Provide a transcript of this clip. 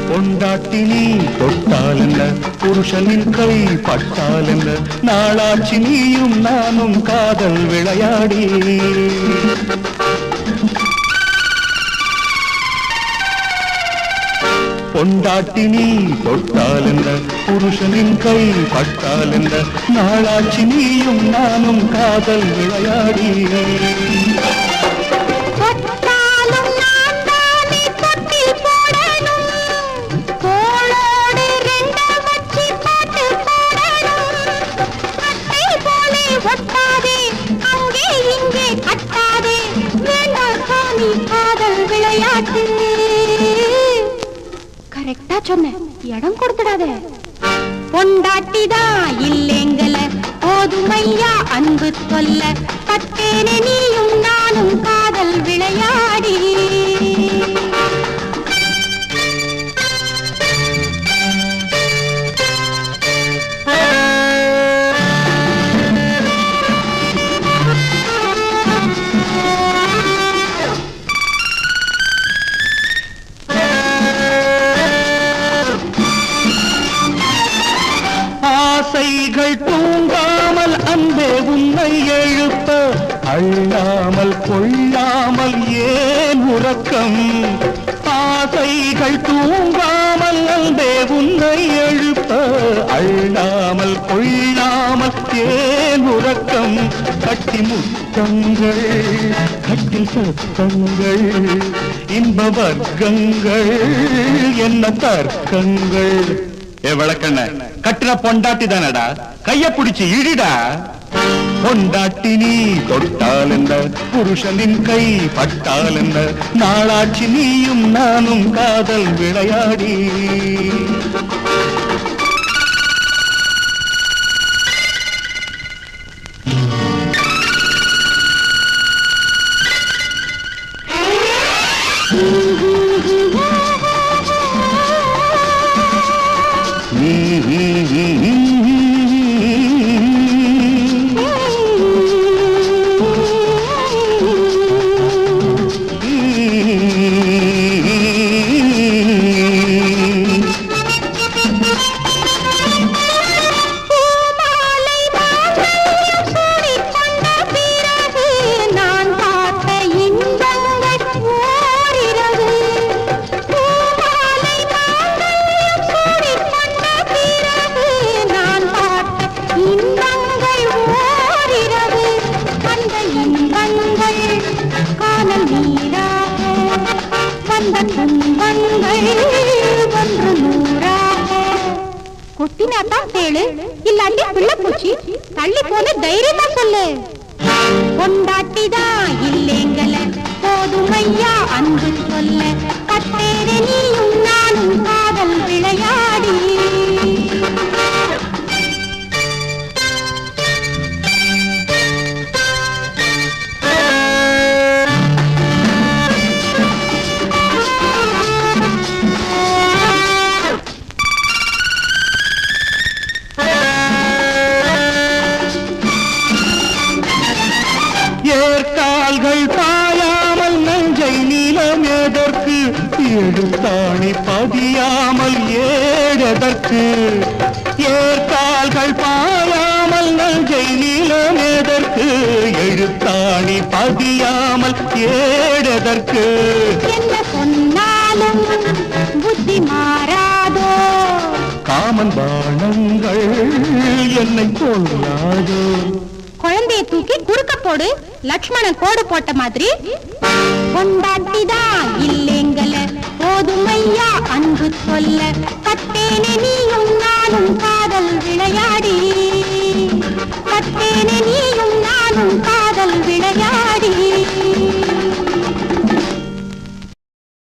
பொண்டாட்டி நீ தொட்டால் என்ன, புருஷனின் கை பட்டால் என்ன, நாளாச்சி நீயும் நானும் காதல் விளையாடி. பொண்டாட்டி நீ தொட்டால் என்ன, புருஷனின் கை பட்டால் என்ன, நாளாச்சி நீயும் நானும் காதல் விளையாடி. கரெக்டா சொன்ன, இடம் கொடுத்துடாதே. பொண்டாட்டிதான் இல்லைங்கல போதுமையா அன்பு சொல்ல, பட்டேனே நீயும் நானும் காதல் விளையாடி. ஆசைகள் தூங்காமல் அன்பே உன்னை எழுப்ப, அள்ளாமல் கொள்ளாமல் ஏன் உறக்கம். ஆசைகள் தூங்காமல் அன்பே உன்னை எழுப்ப, அள்ளாமல் கொள்ளாமல் ஏன் உறக்கம். கட்டி முத்தங்கள் கட்டில் சத்தங்கள், இன்ப வர்க்கங்கள் என்ன தர்க்கங்கள். விளக்கண்ண கட்டுற பொண்டாட்டி தானடா, கைய பிடிச்சு இடிடா. பொண்டாட்டி நீ தொட்டால் என்ன, புருஷனின் கை பட்டால் என்ன, நாளாச்சி நீயும் நானும் காதல் விளையாடி. கொட்டினாத்தான் தேளு, இல்லாட்டி பிள்ளை பூச்சி. தள்ளி போன தைரியமா சொல்லு. பொண்டாட்டிதான் இல்லைங்கல போதுமையா அன்பு சொல்ல, பட்டேனே நீயும் நானும் காதல் விளையாடி. ஏற்கால்கள் பாயாமல் நெஞ்சை நீளம் எதற்கு, எழுத்தாணி பதியாமல் ஏழதற்கு. ஏற்கால்கள் பாயாமல் நெஞ்சை நீளம் எதற்கு, எழுத்தாணி பதியாமல் ஏழதற்கு. என்ன சொன்னாலும் புத்தி மாறாதோ, காமன் பானங்கள் என்னை கொள்ளாதோ. குழந்தையை தூக்கி குறுக்க போடு, லட்சுமணன் கோடு போட்ட மாதிரி. பொண்டாட்டிதான் இல்லைங்கல போதுமையா அன்பு சொல்ல, பட்டேனே நீயும் நானும் காதல் விளையாடி.